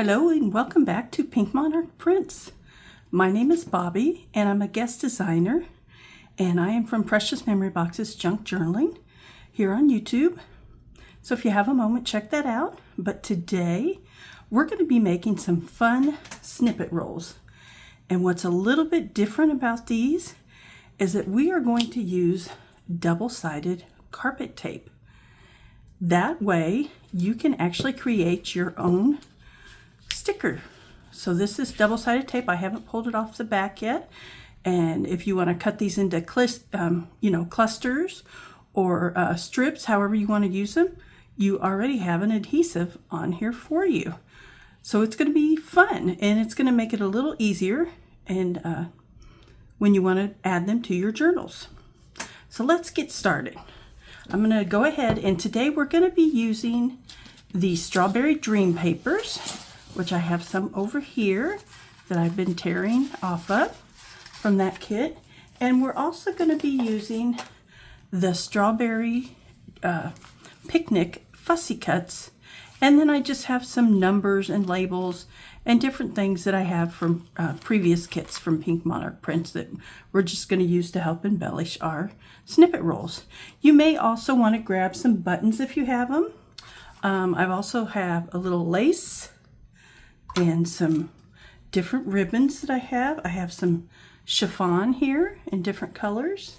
Hello and welcome back to Pink Monarch Prints. My name is Bobby and I'm a guest designer, and I am from Precious Memory Box's Junk Journaling here on YouTube. So if you have a moment, check that out. But today we're going to be making some fun snippet rolls. And what's a little bit different about these is that we are going to use double-sided carpet tape. That way you can actually create your own sticker. So this is double-sided tape. I haven't pulled it off the back yet. And if you want to cut these into clusters or strips, however you want to use them, you already have an adhesive on here for you. So it's going to be fun, and it's going to make it a little easier and when you want to add them to your journals. So let's get started. I'm going to go ahead, and today we're going to be using the Strawberry Dream papers, which I have some over here that I've been tearing off of from that kit. And we're also going to be using the Strawberry Picnic Fussy Cuts. And then I just have some numbers and labels and different things that I have from previous kits from Pink Monarch Prints that we're just going to use to help embellish our snippet rolls. You may also want to grab some buttons if you have them. I also have a little lace and some different ribbons that I have. I have some chiffon here in different colors.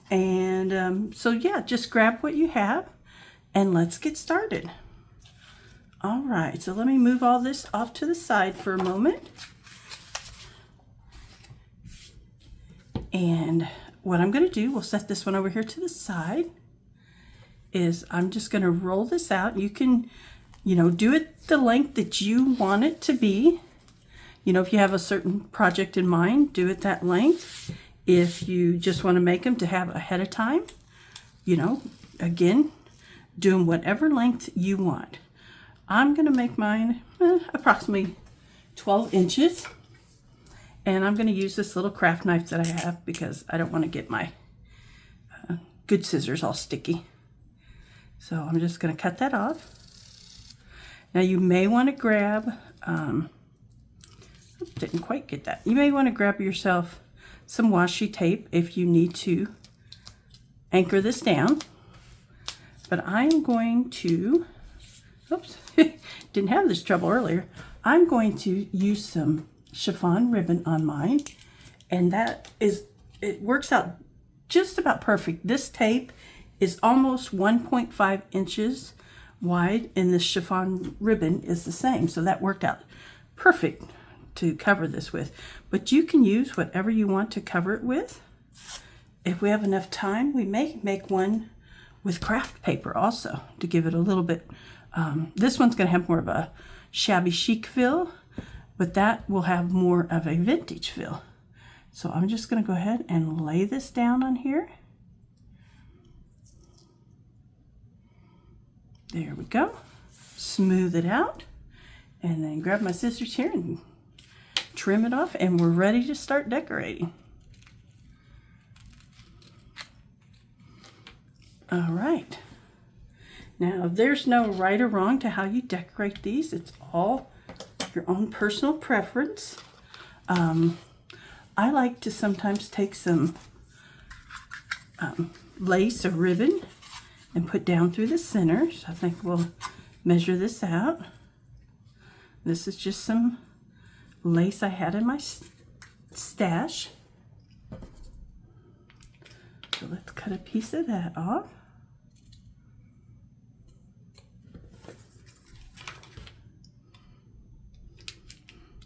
And so yeah, just grab what you have and let's get started. All right, so let me move all this off to the side for a moment. And what I'm going to do, we'll set this one over here to the side, is I'm just going to roll this out. You can do it the length that you want it to be. If you have a certain project in mind, do it that length. If you just want to make them to have ahead of time, again, do them whatever length you want. I'm going to make mine approximately 12 inches. And I'm going to use this little craft knife that I have because I don't want to get my good scissors all sticky. So I'm just going to cut that off. Now you may want to grab, didn't quite get that. You may want to grab yourself some washi tape if you need to anchor this down. But I'm going to, oops, didn't have this trouble earlier. I'm going to use some chiffon ribbon on mine. And it works out just about perfect. This tape is almost 1.5 inches wide, and the chiffon ribbon is the same, so that worked out perfect to cover this with. But you can use whatever you want to cover it with. If we have enough time, we may make one with craft paper also to give it a little bit. This one's going to have more of a shabby chic feel, but that will have more of a vintage feel. So I'm just going to go ahead and lay this down on here. There we go. Smooth it out, and then grab my scissors here and trim it off, and we're ready to start decorating. All right. Now, there's no right or wrong to how you decorate these. It's all your own personal preference. I like to sometimes take some lace or ribbon and put down through the center. So I think we'll measure this out. This is just some lace I had in my stash. So let's cut a piece of that off.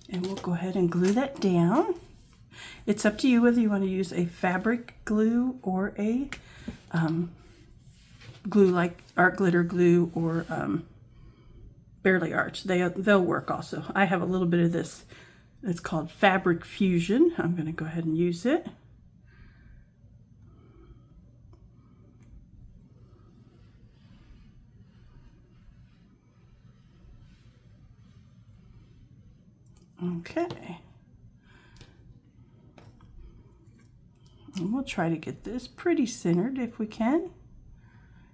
And we'll go ahead and glue that down. It's up to you whether you want to use a fabric glue or a glue like art glitter glue or Barely Arch. They'll work also. I have a little bit of this. It's called Fabric Fusion. I'm going to go ahead and use it. Okay. And we'll try to get this pretty centered if we can.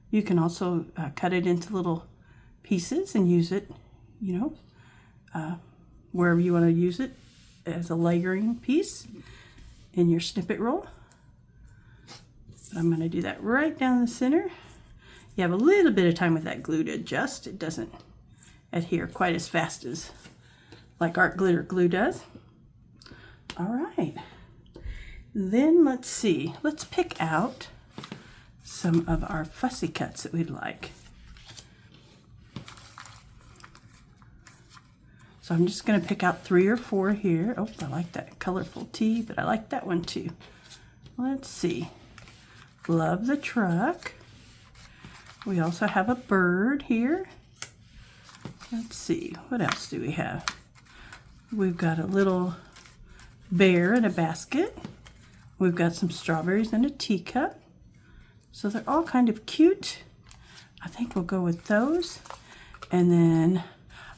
You can also cut it into little pieces and use it, wherever you want to use it as a layering piece in your snippet roll. I'm going to do that right down the center. You have a little bit of time with that glue to adjust. It doesn't adhere quite as fast as like art glitter glue does. All right. Then let's see. Let's pick out some of our fussy cuts that we'd like. So I'm just going to pick out 3 or 4 here. Oh, I like that colorful tee, but I like that one too. Let's see. Love the truck. We also have a bird here. Let's see. What else do we have? We've got a little bear in a basket. We've got some strawberries in a teacup. So they're all kind of cute. I think we'll go with those. And then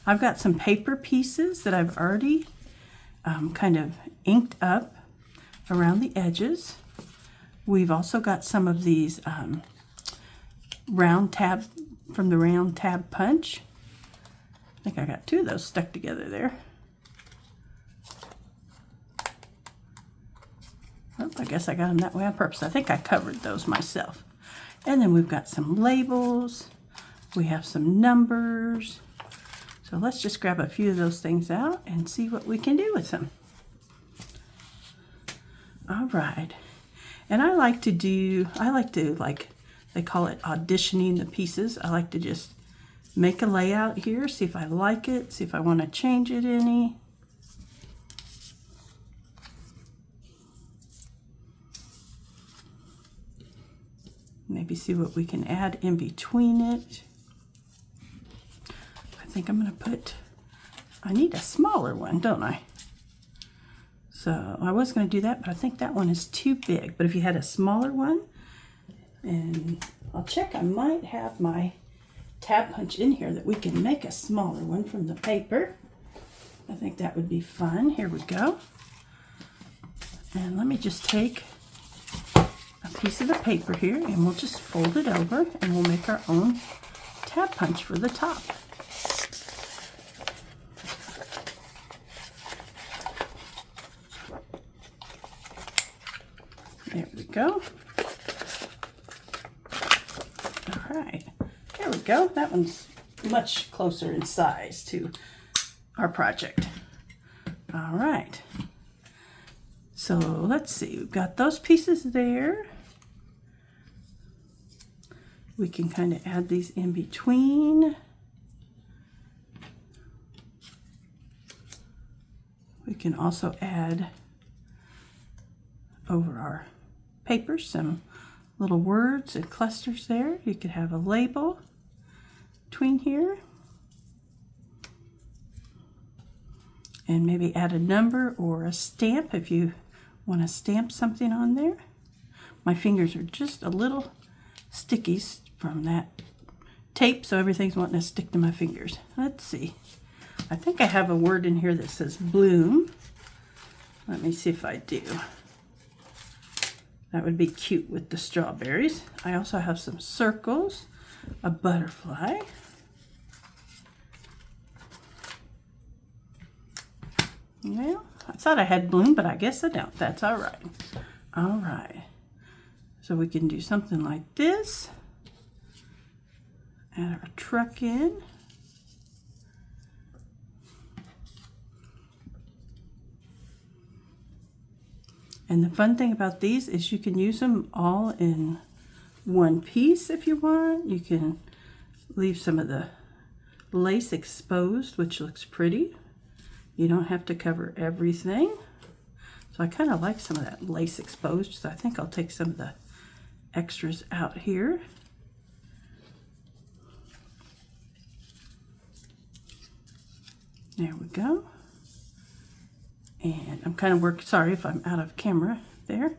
I've got some paper pieces that I've already kind of inked up around the edges. We've also got some of these round tab from the round tab punch. I think I got 2 of those stuck together there. Oh, I guess I got them that way on purpose. I think I covered those myself. And then we've got some labels. We have some numbers. So let's just grab a few of those things out and see what we can do with them. All right. And I like to, like, they call it auditioning the pieces. I like to just make a layout here, see if I like it, see if I want to change it any. Maybe see what we can add in between it. I think I'm going to put, I need a smaller one, don't I? So I was going to do that, but I think that one is too big. But if you had a smaller one, and I'll check, I might have my tab punch in here that we can make a smaller one from the paper. I think that would be fun. Here we go. And let me just take a piece of the paper here and we'll just fold it over and we'll make our own tab punch for the top. There we go. All right, there we go. That one's much closer in size to our project. All right. So let's see, we've got those pieces there. We can kind of add these in between. We can also add over our paper some little words and clusters there. You could have a label between here. And maybe add a number or a stamp if you want to stamp something on there. My fingers are just a little sticky from that tape, so everything's wanting to stick to my fingers. Let's see. I think I have a word in here that says bloom. Let me see if I do. That would be cute with the strawberries. I also have some circles, a butterfly. Well, I thought I had bloom, but I guess I don't. That's all right. All right. So we can do something like this. Add our truck in. And the fun thing about these is you can use them all in one piece if you want. You can leave some of the lace exposed, which looks pretty. You don't have to cover everything. So I kind of like some of that lace exposed, so I think I'll take some of the extras out here. There we go. And I'm kind of sorry if I'm out of camera there.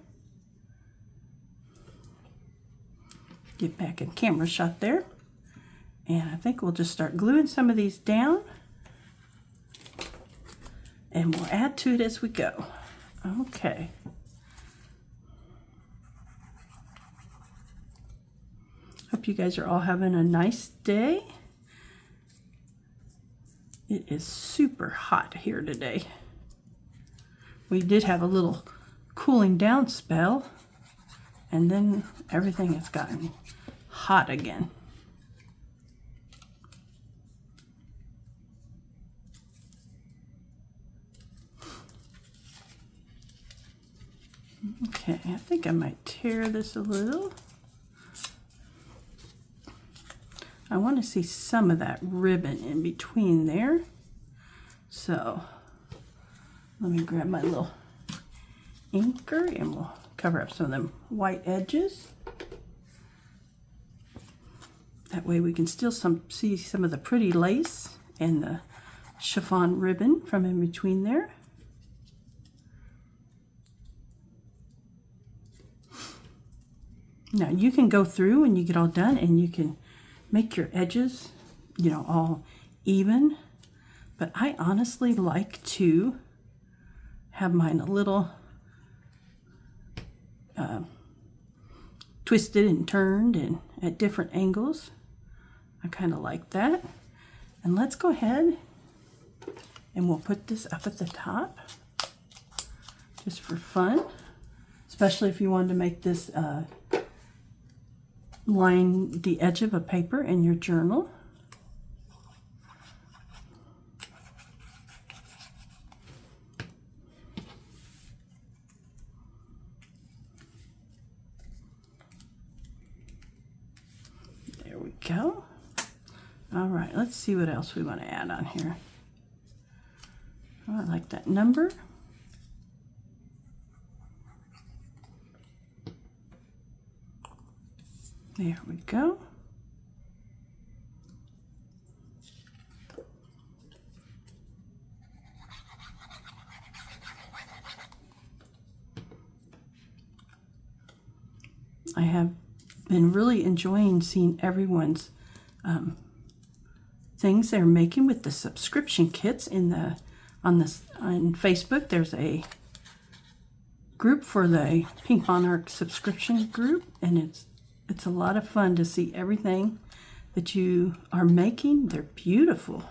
Get back in camera shot there. And I think we'll just start gluing some of these down. And we'll add to it as we go. Okay. Hope you guys are all having a nice day. It is super hot here today. We did have a little cooling down spell, and then everything has gotten hot again. Okay, I think I might tear this a little. I want to see some of that ribbon in between there. So let me grab my little inker and we'll cover up some of them white edges. That way we can still see some of the pretty lace and the chiffon ribbon from in between there. Now you can go through when you get all done and you can make your edges, you know, all even. But I honestly like to have mine a little twisted and turned and at different angles. I kind of like that. And let's go ahead and we'll put this up at the top just for fun, especially if you wanted to make this line the edge of a paper in your journal. There we go. All right, let's see what else we want to add on here. Oh, I like that number. There we go. I have been really enjoying seeing everyone's things they're making with the subscription kits on Facebook. There's a group for the Pink Monarch subscription group, and it's a lot of fun to see everything that you are making. They're beautiful.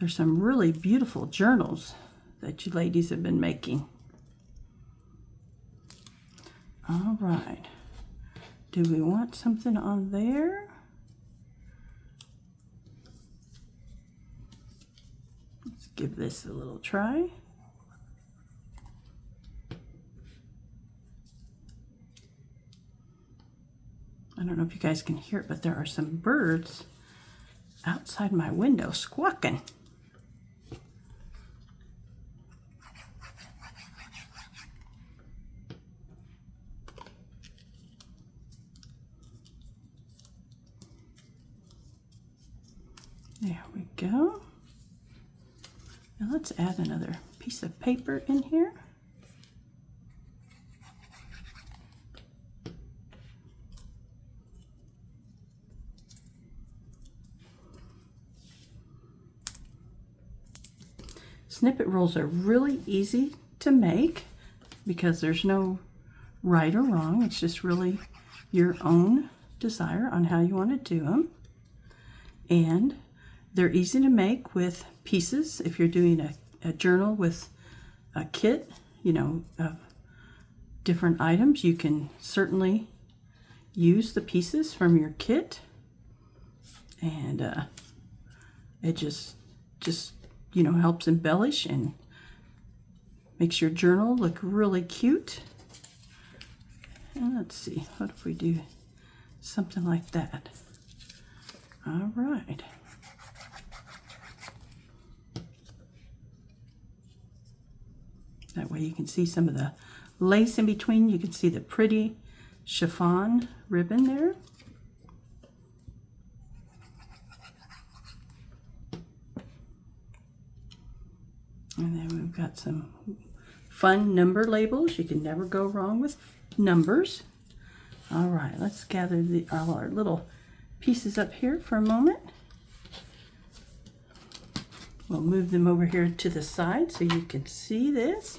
There's some really beautiful journals that you ladies have been making. All right. Do we want something on there? Let's give this a little try. I don't know if you guys can hear it, but there are some birds outside my window squawking. There we go. Now let's add another piece of paper in here. Snippet rolls are really easy to make because there's no right or wrong. It's just really your own desire on how you want to do them. And they're easy to make with pieces. If you're doing a journal with a kit, you know, of different items, you can certainly use the pieces from your kit. And it just you know, helps embellish and makes your journal look really cute. And let's see, what if we do something like that? All right. That way you can see some of the lace in between. You can see the pretty chiffon ribbon there. And then we've got some fun number labels. You can never go wrong with numbers. All right, let's gather all our little pieces up here for a moment. We'll move them over here to the side so you can see this.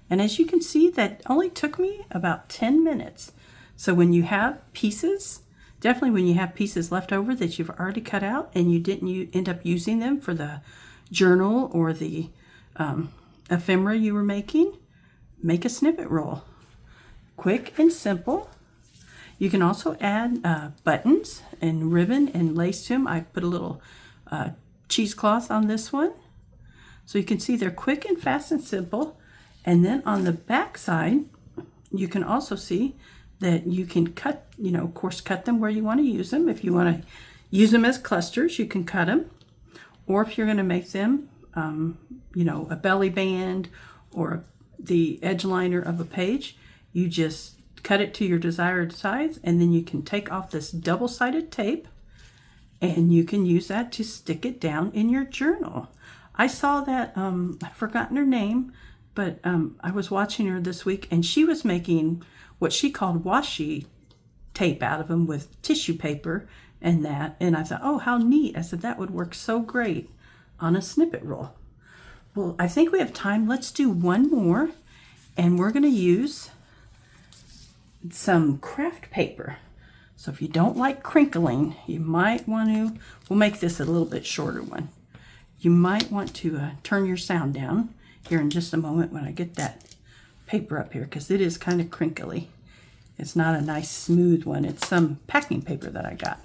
And as you can see, that only took me about 10 minutes. So when you have pieces definitely when you have pieces left over that you've already cut out and you didn't end up using them for the journal or the ephemera you were making, make a snippet roll. Quick and simple. You can also add buttons and ribbon and lace to them. I put a little cheesecloth on this one. So you can see they're quick and fast and simple. And then on the back side, you can also see that you can cut, of course, cut them where you want to use them. If you want to use them as clusters, you can cut them. Or if you're going to make them, a belly band or the edge liner of a page, you just cut it to your desired size, and then you can take off this double-sided tape and you can use that to stick it down in your journal. I saw that, I've forgotten her name, but I was watching her this week and she was making what she called washi tape out of them with tissue paper and that. And I thought, oh, how neat. I said, that would work so great on a snippet roll. Well, I think we have time. Let's do one more, and we're going to use some craft paper. So if you don't like crinkling, you might want to, we'll make this a little bit shorter one. You might want to turn your sound down here in just a moment when I get that paper up here, because it is kind of crinkly. It's not a nice smooth one. It's some packing paper that I got.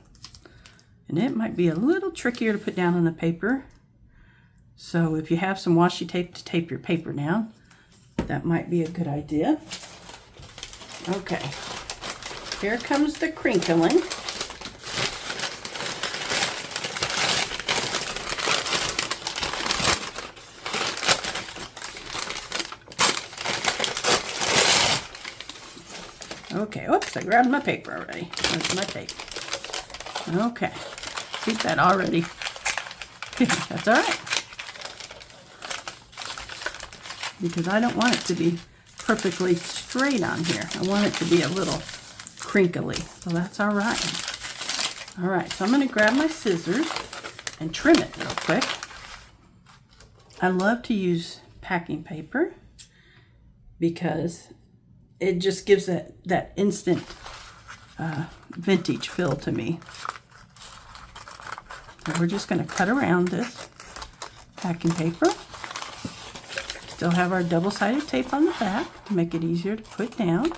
And it might be a little trickier to put down on the paper. So if you have some washi tape to tape your paper down, that might be a good idea. Okay, here comes the crinkling. Okay, oops, I grabbed my paper already. That's my tape. Okay, keep that already. That's all right. Because I don't want it to be perfectly straight on here. I want it to be a little crinkly, so that's all right. All right, so I'm going to grab my scissors and trim it real quick. I love to use packing paper because it just gives that instant vintage feel to me. So we're just going to cut around this packing paper. Still have our double-sided tape on the back to make it easier to put down.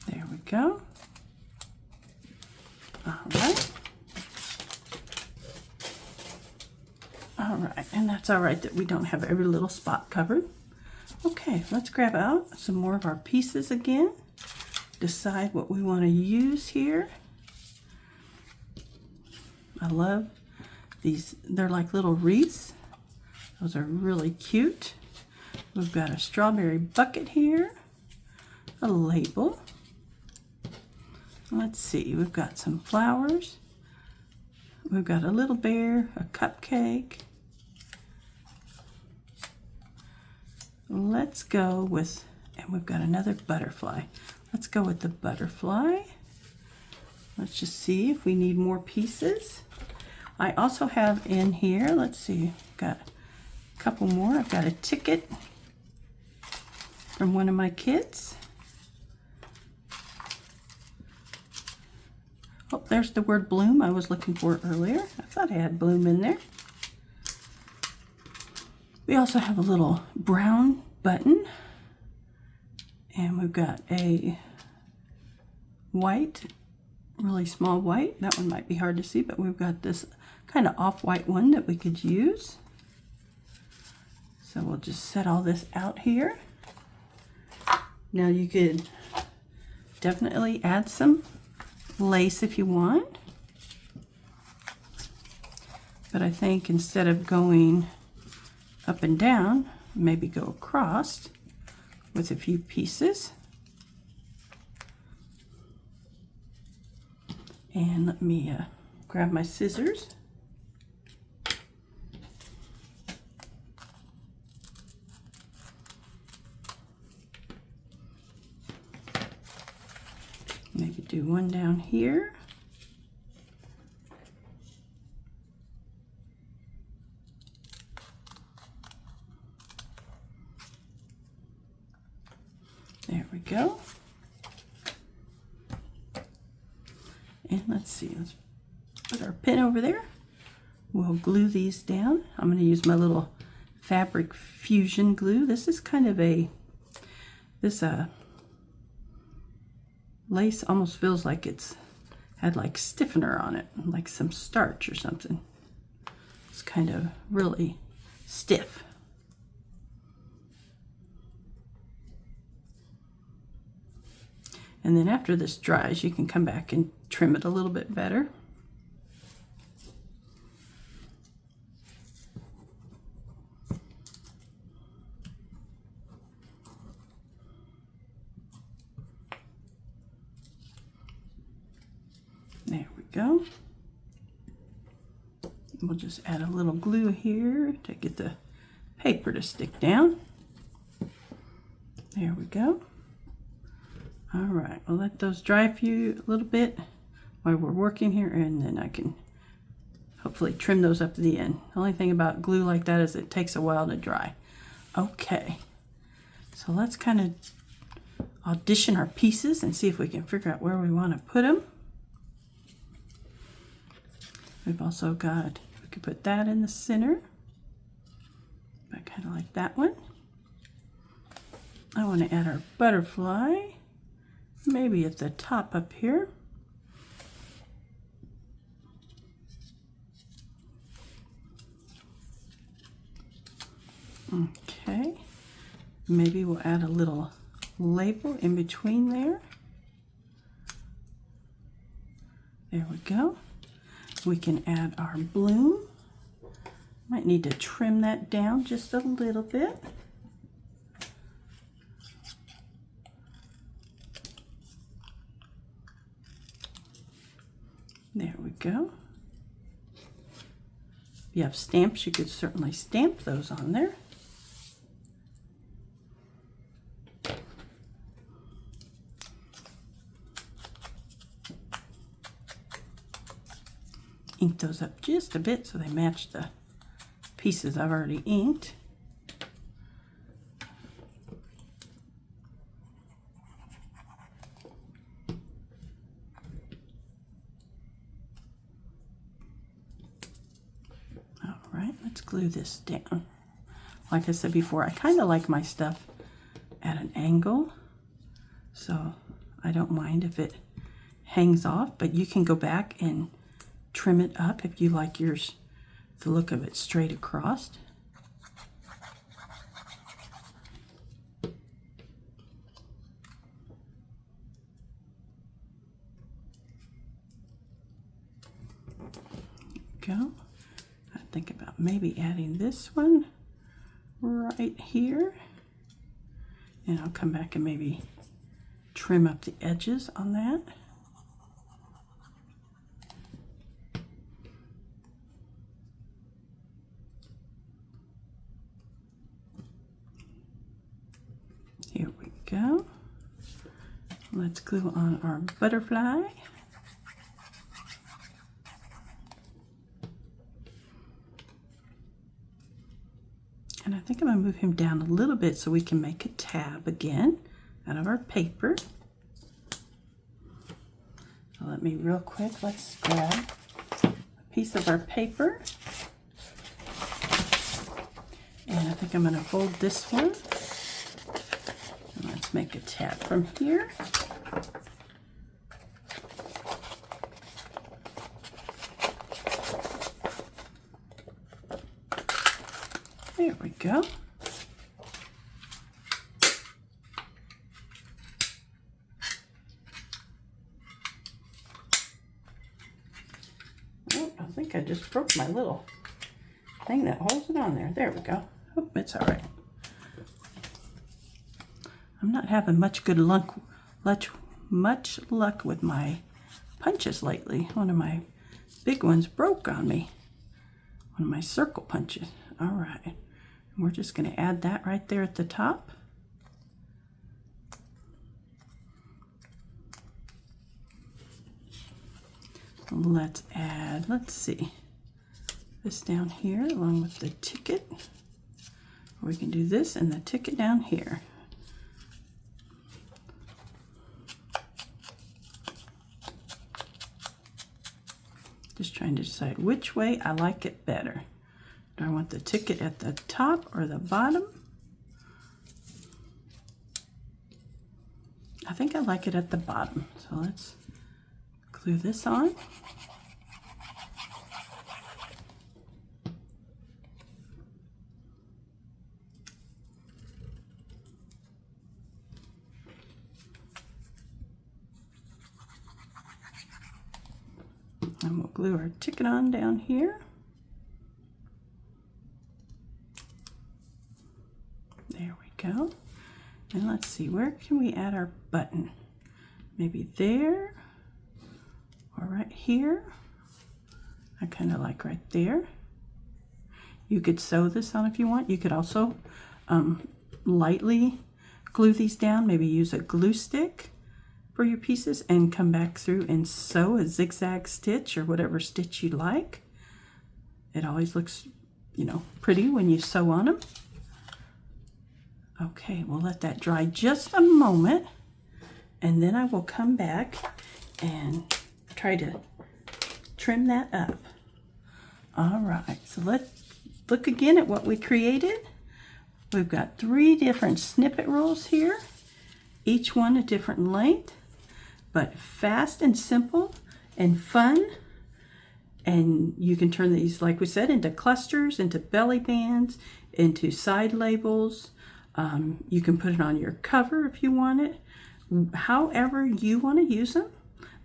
There we go. All right. All right, and that's all right that we don't have every little spot covered. Okay, let's grab out some more of our pieces again. Decide what we want to use here. I love these. They're like little wreaths. Those are really cute. We've got a strawberry bucket here, a label. Let's see, we've got some flowers. We've got a little bear, a cupcake. Let's go with, and we've got another butterfly. Let's go with the butterfly. Let's just see if we need more pieces. I also have in here, let's see, got a couple more. I've got a ticket from one of my kids. Oh, there's the word bloom I was looking for earlier. I thought I had bloom in there. We also have a little brown button. And we've got a white, really small white. That one might be hard to see, but we've got this kind of off-white one that we could use. So we'll just set all this out here. Now you could definitely add some lace if you want, but I think instead of going up and down, maybe go across with a few pieces. And let me grab my scissors. Maybe do one down here. There we go. And let's see, let's put our pin over there. We'll glue these down. I'm going to use my little fabric fusion glue. This is kind of this lace almost feels like it's had like stiffener on it, like some starch or something. It's kind of really stiff. And then after this dries, you can come back and trim it a little bit better. There we go. We'll just add a little glue here to get the paper to stick down. There we go. All right, we'll let those dry for you a little bit while we're working here, and then I can hopefully trim those up at the end. The only thing about glue like that is it takes a while to dry. Okay, so let's kind of audition our pieces and see if we can figure out where we want to put them. We've also got, we could put that in the center, but kind of like that one. I want to add our butterfly, maybe at the top up here. Okay, maybe we'll add a little label in between there. There we go. We can add our bloom. Might need to trim that down just a little bit. There we go. If you have stamps, you could certainly stamp those on there. Ink those up just a bit so they match the pieces I've already inked. All right, let's glue this down. Like I said before, I kind of like my stuff at an angle, so I don't mind if it hangs off, but you can go back and trim it up if you like yours, the look of it straight across. Go. I think about maybe adding this one right here, and I'll come back and maybe trim up the edges on that. Here we go. Let's glue on our butterfly. And I think I'm going to move him down a little bit so we can make a tab again out of our paper. So let me real quick, let's grab a piece of our paper. And I think I'm going to fold this one. Let's make a tab from here. There we go. Oh, I think I just broke my little thing that holds it on there. There we go. Oh, it's all right. I'm not having much luck with my punches lately. One of my big ones broke on me. One of my circle punches. All right. And we're just going to add that right there at the top. Let's add, let's see, this down here along with the ticket. We can do this and the ticket down here. trying to decide which way I like it better. Do I want the ticket at the top or the bottom? I think I like it at the bottom. So let's glue this on. And we'll glue our ticket on down here. There we go. And let's see, where can we add our button? Maybe there or right here. I kind of like right there. You could sew this on if you want. You could also lightly glue these down. Maybe use a glue stick for your pieces and come back through and sew a zigzag stitch or whatever stitch you like. It always looks, you know, pretty when you sew on them. Okay, we'll let that dry just a moment, and then I will come back and try to trim that up. All right, so let's look again at what we created. We've got 3 different snippet rolls here, each one a different length, but fast and simple and fun. And you can turn these, like we said, into clusters, into belly bands, into side labels. You can put it on your cover if you want it. However you want to use them.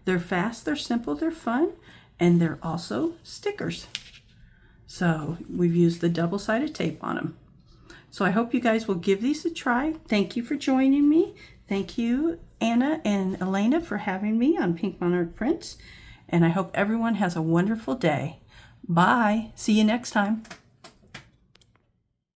They're fast, they're simple, they're fun, and they're also stickers. So we've used the double-sided tape on them. So I hope you guys will give these a try. Thank you for joining me. Thank you, Anna and Elena, for having me on Pink Monarch Prints. And I hope everyone has a wonderful day. Bye. See you next time.